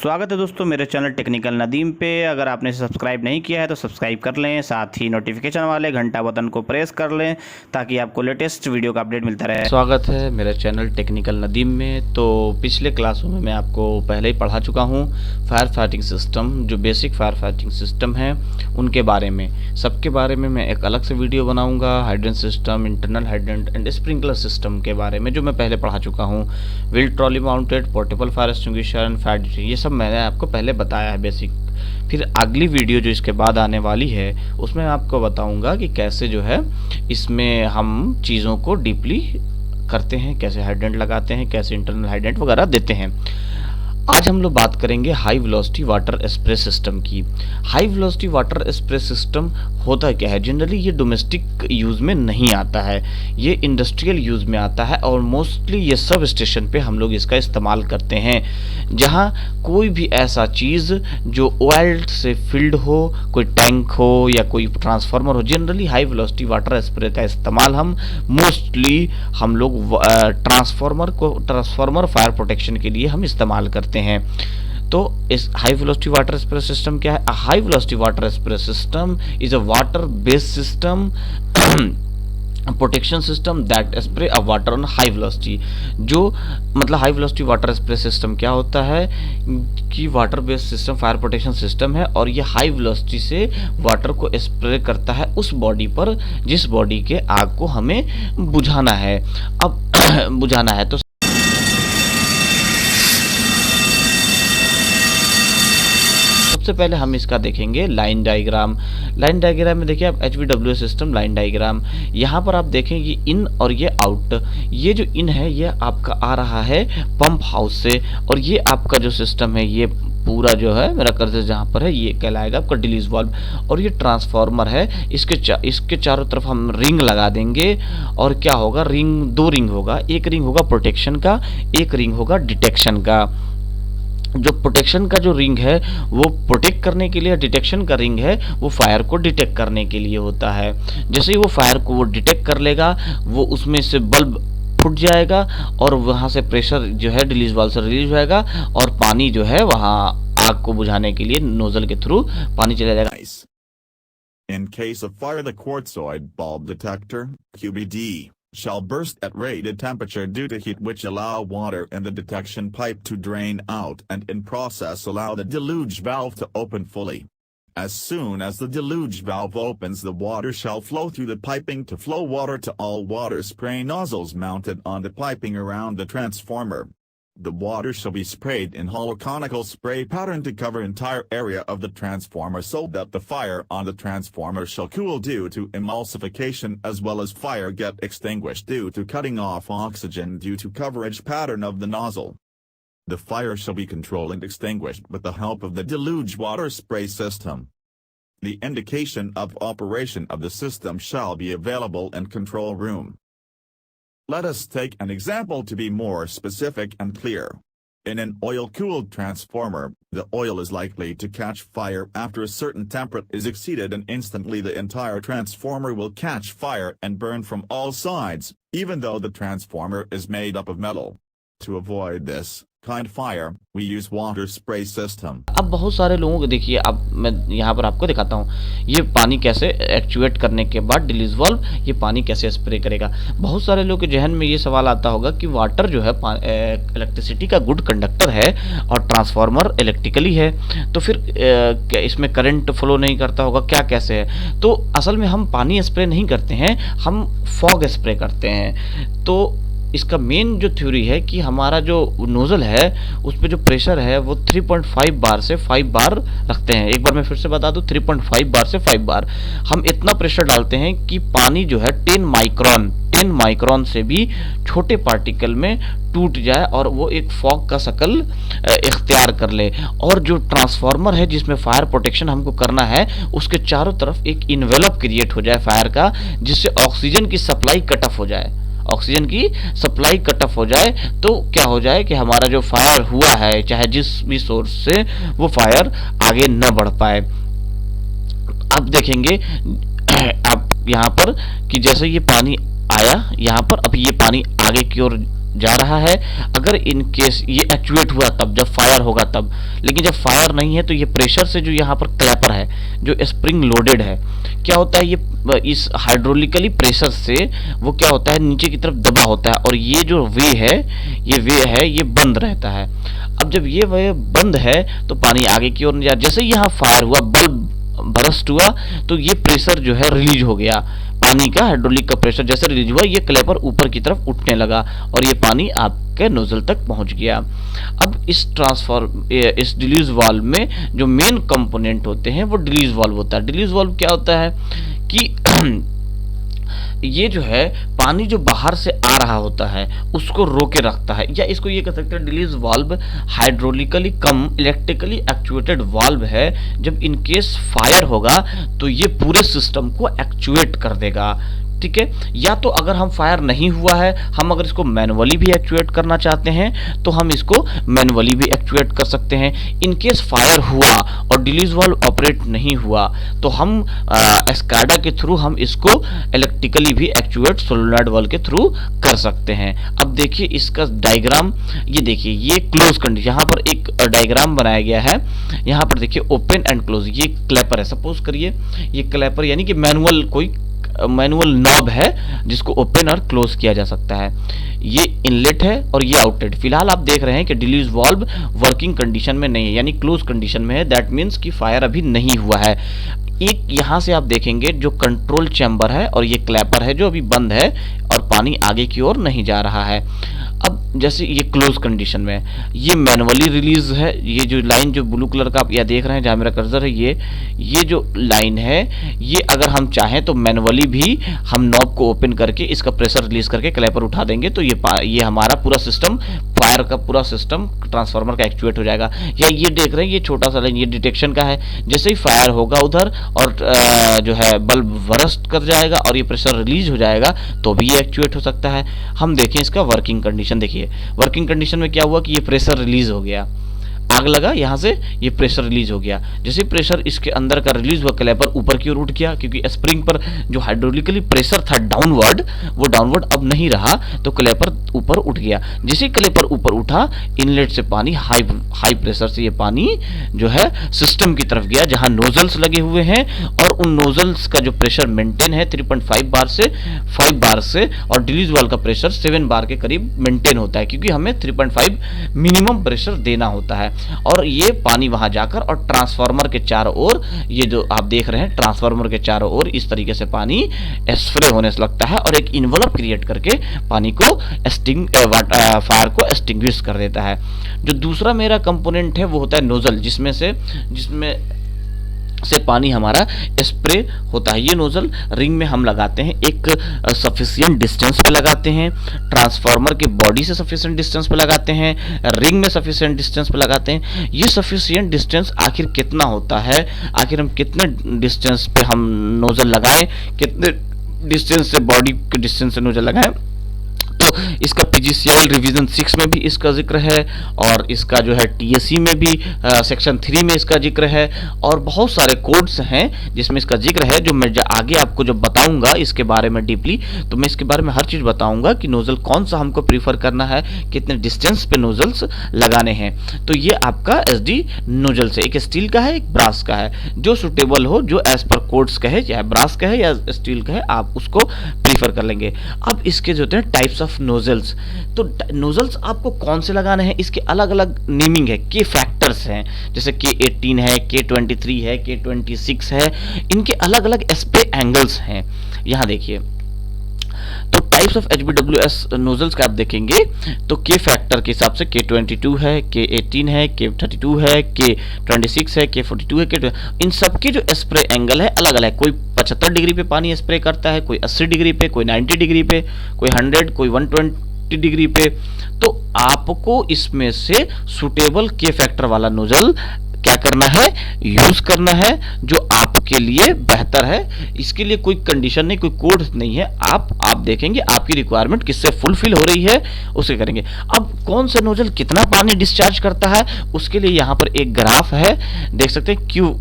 स्वागत है दोस्तों मेरे चैनल टेक्निकल नदीम पे। अगर आपने इसे सब्सक्राइब नहीं किया है तो सब्सक्राइब कर लें, साथ ही नोटिफिकेशन वाले घंटा बटन को प्रेस कर लें ताकि आपको लेटेस्ट वीडियो का अपडेट मिलता रहे। स्वागत है मेरे चैनल टेक्निकल नदीम में। तो पिछले क्लासों में मैं आपको पहले ही पढ़ा चुका हूँ फायर फाइटिंग सिस्टम, जो बेसिक फायर फाइटिंग सिस्टम है उनके बारे में। सबके बारे में मैं एक अलग से वीडियो बनाऊंगा। Hydrant system, internal hydrant and sprinkler system के बारे में जो मैं पहले पढ़ा चुका हूँ। Wheel trolley mounted, portable fire extinguisher, fire, ये सब मैंने आपको पहले बताया है बेसिक। फिर अगली वीडियो जो इसके बाद आने वाली है उसमें आपको बताऊंगा कि कैसे जो है इसमें हम चीज़ों को डीपली करते हैं, कैसे हाइड्रेंट लगाते हैं, कैसे इंटरनल हाइड्रेंट वगैरह देते हैं। आज हम लोग बात करेंगे high velocity water spray system की। High velocity water spray system होता क्या है? जनरली ये डोमेस्टिक यूज़ में नहीं आता है, ये इंडस्ट्रियल यूज़ में आता है और मोस्टली ये सब स्टेशन पे हम लोग इसका इस्तेमाल करते हैं। जहाँ कोई भी ऐसा चीज़ जो ऑयल से फिल्ड हो, कोई टैंक हो या कोई ट्रांसफार्मर हो, generally high velocity water spray का इस्तेमाल मोस्टली हम लोग ट्रांसफार्मर फायर प्रोटेक्शन के लिए हम इस्तेमाल करते हैं। तो इस high velocity water spray system क्या है? High velocity water spray system is a water based system protection system that spray a water on high velocity. जो मतलब high velocity water spray system क्या होता है कि water based system fire protection system है और ये हाई वेलोसिटी से वाटर को स्प्रे करता है उस बॉडी पर जिस बॉडी के आग को हमें बुझाना है। अब बुझाना है तो सबसे पहले हम इसका देखेंगे लाइन डायग्राम। लाइन डायग्राम में देखिए आप HVWA सिस्टम लाइन डायग्राम। यहाँ पर आप देखें कि इन और ये आउट, ये जो इन है ये आपका आ रहा है पंप हाउस से और ये आपका जो सिस्टम है ये पूरा जो है मेरा कर्सर जहाँ पर है ये कहलाएगा आपका डिलीज वाल्व। और ये ट्रांसफार्मर है, इसके चारों तरफ हम रिंग लगा देंगे और क्या होगा, दो रिंग होगा। एक रिंग होगा प्रोटेक्शन का, एक रिंग होगा डिटेक्शन का। जो प्रोटेक्शन का जो रिंग है वो प्रोटेक्ट करने के लिए, डिटेक्शन का रिंग है वो फायर को डिटेक्ट करने के लिए होता है। जैसे ही वो फायर को वो डिटेक्ट कर लेगा वो उसमें से बल्ब फूट जाएगा और वहां से प्रेशर जो है डिलीज वाल्व से रिलीज होएगा और पानी जो है वहां आग को बुझाने के लिए नोजल के थ्रू पानी चला जाएगा। In case of fire, the quartzoid bulb detector (QBD) shall burst at rated temperature due to heat, which allow water in the detection pipe to drain out and in process allow the deluge valve to open fully. As soon as the deluge valve opens, the water shall flow through the piping to flow water to all water spray nozzles mounted on the piping around the transformer. The water shall be sprayed in hollow conical spray pattern to cover entire area of the transformer so that the fire on the transformer shall cool due to emulsification as well as fire get extinguished due to cutting off oxygen due to coverage pattern of the nozzle. The fire shall be controlled and extinguished with the help of the deluge water spray system. The indication of operation of the system shall be available in control room. Let us take an example to be more specific and clear. In an oil-cooled transformer, the oil is likely to catch fire after a certain temperature is exceeded and instantly the entire transformer will catch fire and burn from all sides, even though the transformer is made up of metal. To avoid this kind fire, we use water spray system. अब बहुत सारे लोगों को देखिए, अब मैं यहाँ पर आपको दिखाता हूँ ये पानी कैसे एक्चुएट करने के बाद डिलीज वाल्व ये पानी कैसे स्प्रे करेगा। बहुत सारे लोगों के जहन में ये सवाल आता होगा कि वाटर जो है इलेक्ट्रिसिटी का गुड कंडक्टर है और ट्रांसफार्मर इलेक्ट्रिकली है, तो फिर क्या इसमें करंट फ्लो नहीं करता होगा क्या, कैसे है? तो असल में हम पानी स्प्रे नहीं करते हैं, हम फॉग स्प्रे करते हैं। तो इसका मेन जो थ्योरी है कि हमारा जो नोजल है उस पे जो प्रेशर है वो 3.5 बार से 5 बार रखते हैं। एक बार मैं फिर से बता दूं, 3.5 बार से 5 बार हम इतना प्रेशर डालते हैं कि पानी जो है 10 माइक्रोन से भी छोटे पार्टिकल में टूट जाए और वो एक फॉग का शक्ल इख्तियार कर ले। और जो ट्रांसफार्मर है जिसमें फायर प्रोटेक्शन हमको करना है उसके चारों तरफ एक इन्वेलप क्रिएट हो जाए फायर का, जिससे ऑक्सीजन की सप्लाई कट ऑफ हो जाए। ऑक्सीजन की सप्लाई कट ऑफ हो जाए तो क्या हो जाए कि हमारा जो फायर हुआ है चाहे जिस भी सोर्स से वो फायर आगे न बढ़ पाए। अब देखेंगे आप यहाँ पर कि जैसे ये पानी आया यहाँ पर, अब ये पानी आगे की ओर जा रहा है। अगर इन केस ये एक्चुएट हुआ तब, जब फायर होगा तब, लेकिन जब फायर नहीं है तो ये प्रेशर से जो यहाँ पर क्लैपर है, जो स्प्रिंग लोडेड है, क्या होता है, ये इस हाइड्रोलिकली प्रेशर से वो क्या होता है, नीचे की तरफ दबा होता है, और ये जो वे है ये बंद रहता है। अब जब ये वे बंद है तो पानी आगे की ओर नहीं जा। जैसे ही यहाँ फायर हुआ, बल्ब बरस्ट हुआ, तो ये प्रेशर जो है रिलीज हो गया, पानी का हाइड्रोलिक का प्रेशर जैसे रिलीज हुआ, ये क्लैपर ऊपर की तरफ उठने लगा और ये पानी आपके नोजल तक पहुंच गया। अब इस डिलीज वाल्व में जो मेन कंपोनेंट होते हैं वो डिलीज वाल्व होता है। डिलीज वाल्व क्या होता है कि ये जो है पानी जो बाहर से आ रहा होता है उसको रोके रखता है, या इसको ये कह सकते हैं डिलीज वाल्व हाइड्रोलिकली कम इलेक्ट्रिकली एक्चुएटेड वाल्व है। जब इन केस फायर होगा तो ये पूरे सिस्टम को एक्चुएट कर देगा, ठीक है। या तो अगर हम फायर नहीं हुआ है, हम अगर इसको मैनुअली भी एक्चुएट करना चाहते हैं तो हम इसको मैनुअली भी एक्चुएट कर सकते हैं। इन केस फायर हुआ और डिलीज वाल्व ऑपरेट नहीं हुआ तो हम एस्काडा के थ्रू हम इसको इलेक्ट्रिकली भी एक्चुएट सोलेनॉइड वाल्व के थ्रू कर सकते हैं। अब देखिए इसका डायग्राम, ये देखिए ये क्लोज कंडीशन, यहाँ पर एक डायग्राम बनाया गया है। यहाँ पर देखिए ओपन एंड क्लोज, ये क्लैपर है। सपोज करिए ये क्लैपर यानी कि मैनुअल नॉब है जिसको ओपन और क्लोज किया जा सकता है। ये इनलेट है और ये आउटलेट। फिलहाल आप देख रहे हैं कि डिलीज वाल्व वर्किंग कंडीशन में नहीं है, यानी क्लोज कंडीशन में है। दैट मीन्स कि फायर अभी नहीं हुआ है। एक यहां से आप देखेंगे जो कंट्रोल चैम्बर है और ये क्लैपर है जो अभी बंद है और पानी आगे की ओर नहीं जा रहा है। अब जैसे ये क्लोज कंडीशन में है, ये मैनुअली रिलीज है। ये जो लाइन जो ब्लू कलर का आप यह देख रहे हैं जहां मेरा कर्सर है, ये जो लाइन है, ये अगर हम चाहें तो मैनुअली भी हम नॉब को ओपन करके इसका प्रेशर रिलीज करके क्लैपर उठा देंगे तो ये हमारा पूरा सिस्टम, फायर का पूरा सिस्टम ट्रांसफार्मर का एक्चुएट हो जाएगा। या ये देख रहे हैं ये छोटा सा लाइन, ये डिटेक्शन का है। जैसे ही फायर होगा उधर और जो है बल्ब बरस्ट कर जाएगा और ये प्रेशर रिलीज हो जाएगा तो भी ये एक्चुएट हो सकता है। हम देखें इसका वर्किंग कंडीशन। देखिए वर्किंग कंडीशन में क्या हुआ कि ये प्रेशर रिलीज हो गया, आग लगा, यहां से ये प्रेशर रिलीज हो गया। जैसे प्रेशर इसके अंदर का रिलीज हुआ, क्लैपर ऊपर की ओर उठ गया क्योंकि स्प्रिंग पर जो हाइड्रोलिकली प्रेशर था डाउनवर्ड, वो डाउनवर्ड अब नहीं रहा तो क्लैपर ऊपर उठ गया। जैसे क्लैपर ऊपर उठा, इनलेट से पानी हाई प्रेशर से ये पानी जो है सिस्टम की तरफ गया जहां नोजल्स लगे हुए हैं और उन नोजल्स का जो प्रेशर मेंटेन है 3.5 बार से 5 बार से, और डिलीज वाल्व का प्रेशर 7 बार के करीब मेंटेन होता है क्योंकि हमें 3.5 मिनिमम प्रेशर देना होता है। और ये पानी वहां जाकर और ट्रांसफार्मर के चारों ओर, ये जो आप देख रहे हैं ट्रांसफार्मर के चारों ओर इस तरीके से पानी स्प्रे होने से लगता है और एक इन्वेलप क्रिएट करके पानी को फायर को एक्सटिंग्विश कर देता है। जो दूसरा मेरा कंपोनेंट है वो होता है नोजल, जिसमें से पानी हमारा स्प्रे होता है। ये नोजल रिंग में हम लगाते हैं, एक सफिशिएंट डिस्टेंस पे लगाते हैं, ट्रांसफार्मर के बॉडी से सफिशिएंट डिस्टेंस पे लगाते हैं, रिंग में सफिशिएंट डिस्टेंस पे लगाते हैं। ये सफिशिएंट डिस्टेंस आखिर कितना होता है, आखिर हम कितने डिस्टेंस पे हम नोजल लगाएं, कितने डिस्टेंस से बॉडी के डिस्टेंस से नोजल लगाएं, तो इसका PGCL रिवीजन 6 में भी इसका जिक्र है और इसका जो है TSE में भी सेक्शन 3 में इसका जिक्र है और बहुत सारे कोड्स हैं जिसमें इसका जिक्र है। जो मैं आगे आपको जब बताऊंगा इसके बारे में डीपली, तो मैं इसके बारे में हर चीज़ बताऊंगा कि नोजल कौन सा हमको प्रीफर करना है, कितने डिस्टेंस पे नोजल्स लगाने हैं। तो ये आपका SD नोजल से, एक स्टील का है एक ब्रास का है, जो सुटेबल हो, जो एज पर कोड्स कहे, चाहे ब्रास का है या स्टील का है, आप उसको प्रीफर कर लेंगे। अब इसके जो होते हैं टाइप्स ऑफ नोजल्स, तो नोजल्स आपको कौन से लगाने हैं इसके अलग अलग नेमिंग है, के फैक्टर्स हैं, जैसे K18 है, K23 है, K26 है, इनके अलग अलग स्प्रे एंगल्स हैं। यहां देखिए तो टाइप्स ऑफ HBWS नोजल्स का आप देखेंगे तो के फैक्टर के हिसाब से K22 है, K18 है, K32 है, K26 है, K42 है, इन सब के जो स्प्रे एंगल है अलग अलग। कोई 75 डिग्री पे पानी स्प्रे करता है, कोई 80 डिग्री पे, कोई 90 डिग्री पे, कोई 100, कोई 120 डिग्री पे। तो आपको इसमें से सुटेबल के फैक्टर वाला नोजल क्या करना है, यूज करना है, जो आपके लिए बेहतर है। इसके लिए कोई कंडीशन नहीं, कोई कोड नहीं है, आप देखेंगे आपकी रिक्वायरमेंट किससे फुलफिल हो रही है उसे करेंगे। अब कौन सा नोजल कितना पानी डिस्चार्ज करता है उसके लिए यहाँ पर एक ग्राफ है, देख सकते हैं Q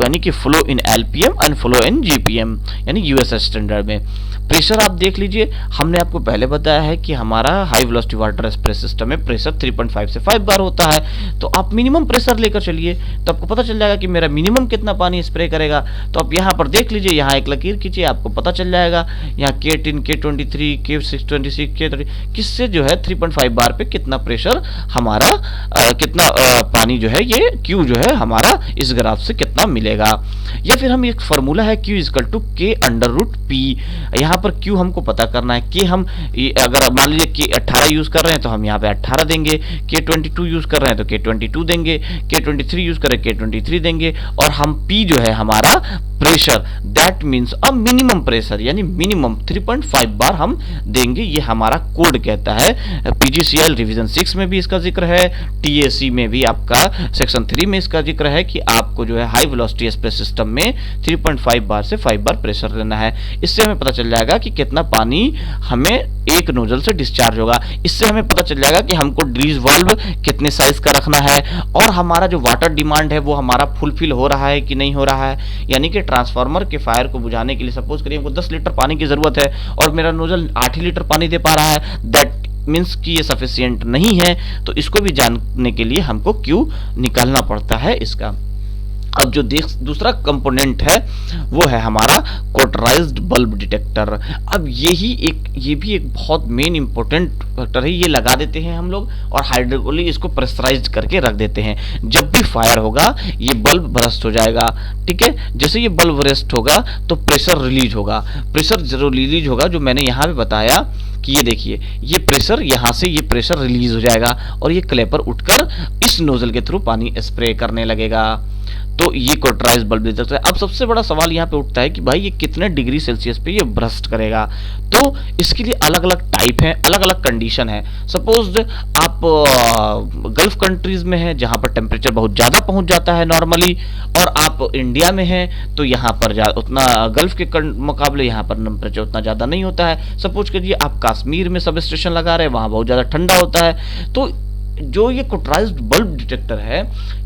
यानी कि flow in LPM and flow in GPM यानी यूएस स्टैंडर्ड में। प्रेशर आप देख लीजिए, हमने आपको पहले बताया है कि हमारा high velocity water spray system में प्रेशर 3.5 से 5 बार होता है। तो आप मिनिमम प्रेशर लेकर चलिए तो आपको पता चल जाएगा कि मेरा मिनिमम कितना पानी स्प्रे करेगा। तो आप यहाँ पर देख लीजिए, यहाँ एक लकीर खींचिए, आपको पता चल जाएगा यहाँ K10, K23, K626, K30 किससे जो है 3.5 बार पे कितना प्रेशर हमारा कितना पानी जो है ये Q जो है हमारा इस ग्राफ से कितना मिलेगा। या फिर हम एक फार्मूला है Q = K√P। यहाँ पर Q हमको पता करना है कि हम अगर मान लीजिए K18 यूज कर रहे हैं तो हम यहाँ पे 18 देंगे, K22 यूज कर रहे हैं तो K22 देंगे, K23 यूज कर रहे हैं K23 देंगे, और हम P जो है हमारा pressure that means a minimum pressure यानी मिनिमम 3.5 बार हम देंगे। ये हमारा कोड कहता है। PGCL रिवीजन 6 में भी इसका जिक्र है, TAC में भी आपका सेक्शन 3 में इसका जिक्र है कि आपको जो है हाई वेलोसिटी स्प्रे सिस्टम में 3.5 बार से 5 बार प्रेशर लेना है। इससे हमें पता चल जाएगा कि कितना पानी हमें एक नोजल से डिस्चार्ज होगा। इससे हमें पता चल जाएगा कि हमको रिलीज वाल्व कितने साइज का रखना है और हमारा जो वाटर डिमांड है वो हमारा फुलफिल हो रहा है कि नहीं हो रहा है। यानी कि ट्रांसफार्मर के फायर को बुझाने के लिए सपोज करिए हमको 10 लीटर पानी की जरूरत है और मेरा नोजल 8 ही लीटर पानी दे पा रहा है, दैट मीन्स कि ये सफिशिएंट नहीं है। तो इसको भी जानने के लिए हमको क्यू निकालना पड़ता है इसका। अब जो दूसरा कंपोनेंट है वो है हमारा कोटराइज्ड बल्ब डिटेक्टर। अब ये भी एक बहुत मेन इंपॉर्टेंट फैक्टर है। ये लगा देते हैं हम लोग और हाइड्रोलिक इसको प्रेशराइज करके रख देते हैं। जब भी फायर होगा ये बल्ब बर्स्ट हो जाएगा, ठीक है। जैसे ये बल्ब बर्स्ट होगा तो प्रेशर रिलीज होगा। प्रेशर जरूर रिलीज होगा जो मैंने यहाँ पे बताया कि ये देखिए ये प्रेशर यहाँ से ये प्रेशर रिलीज हो जाएगा और ये क्लेपर उठकर इस नोजल के थ्रू पानी स्प्रे करने लगेगा। तो ये कोटराइज्ड बल्ब डिटेक्टर है। अब सबसे बड़ा सवाल यहाँ पे उठता है कि भाई ये कितने डिग्री सेल्सियस पे ये बर्स्ट करेगा। तो इसके लिए अलग अलग टाइप है, अलग अलग कंडीशन है। सपोज आप गल्फ कंट्रीज में है जहां पर टेम्परेचर बहुत ज्यादा पहुंच जाता है नॉर्मली, और आप इंडिया में हैं तो यहाँ पर उतना गल्फ के मुकाबले यहाँ पर टेम्परेचर उतना ज्यादा नहीं होता है। सपोज करिए आप कश्मीर में सब स्टेशन लगा रहे हैं, वहां बहुत ज्यादा ठंडा होता है। तो जो ये कोटराइज्ड बल्ब डिटेक्टर है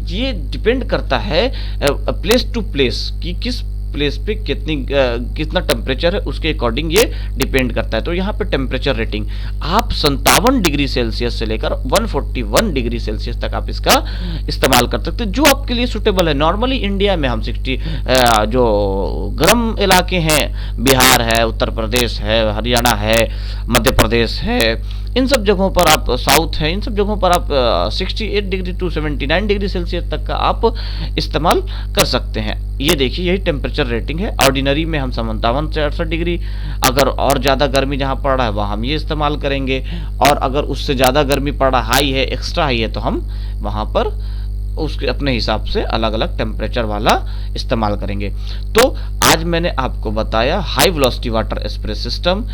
ये डिपेंड करता है प्लेस टू प्लेस कि किस प्लेस पे कितना टेम्परेचर है उसके अकॉर्डिंग ये डिपेंड करता है। तो यहाँ पे टेम्परेचर रेटिंग आप 57 डिग्री सेल्सियस से लेकर 141 डिग्री सेल्सियस तक आप इसका इस्तेमाल कर सकते हैं जो आपके लिए सुटेबल है। नॉर्मली इंडिया में हम 60 जो गर्म इलाके हैं, बिहार है, उत्तर प्रदेश है, हरियाणा है, मध्य प्रदेश है, इन सब जगहों पर आप साउथ है, इन सब जगहों पर आप 68 डिग्री टू 79 डिग्री सेल्सियस तक का आप इस्तेमाल कर सकते हैं। ये देखिए यही टेम्परेचर रेटिंग है। ऑर्डिनरी में हम 57 से 68 डिग्री, अगर और ज़्यादा गर्मी जहाँ पड़ रहा है वहाँ हम ये इस्तेमाल करेंगे, और अगर उससे ज़्यादा गर्मी पड़ रहा हाई है, एक्स्ट्रा हाई है, तो हम वहाँ पर उसके अपने हिसाब से अलग अलग टेम्परेचर वाला इस्तेमाल करेंगे। तो आज मैंने आपको बताया high velocity water spray system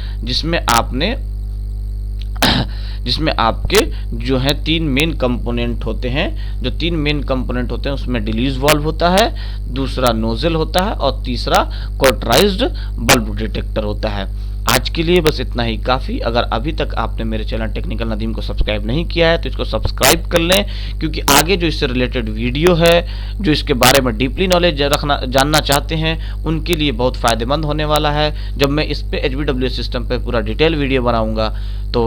जिसमें आपके जो है 3 मेन कंपोनेंट होते हैं। जो 3 मेन कंपोनेंट होते हैं उसमें डिलीज वाल्व होता है, दूसरा नोजल होता है और तीसरा कोटराइज्ड बल्ब डिटेक्टर होता है। आज के लिए बस इतना ही काफ़ी। अगर अभी तक आपने मेरे चैनल टेक्निकल नदीम को सब्सक्राइब नहीं किया है तो इसको सब्सक्राइब कर लें, क्योंकि आगे जो इससे रिलेटेड वीडियो है, जो इसके बारे में डीपली नॉलेज जानना चाहते हैं उनके लिए बहुत फ़ायदेमंद होने वाला है। जब मैं इस पे HVWS सिस्टम पे पूरा डिटेल वीडियो बनाऊंगा तो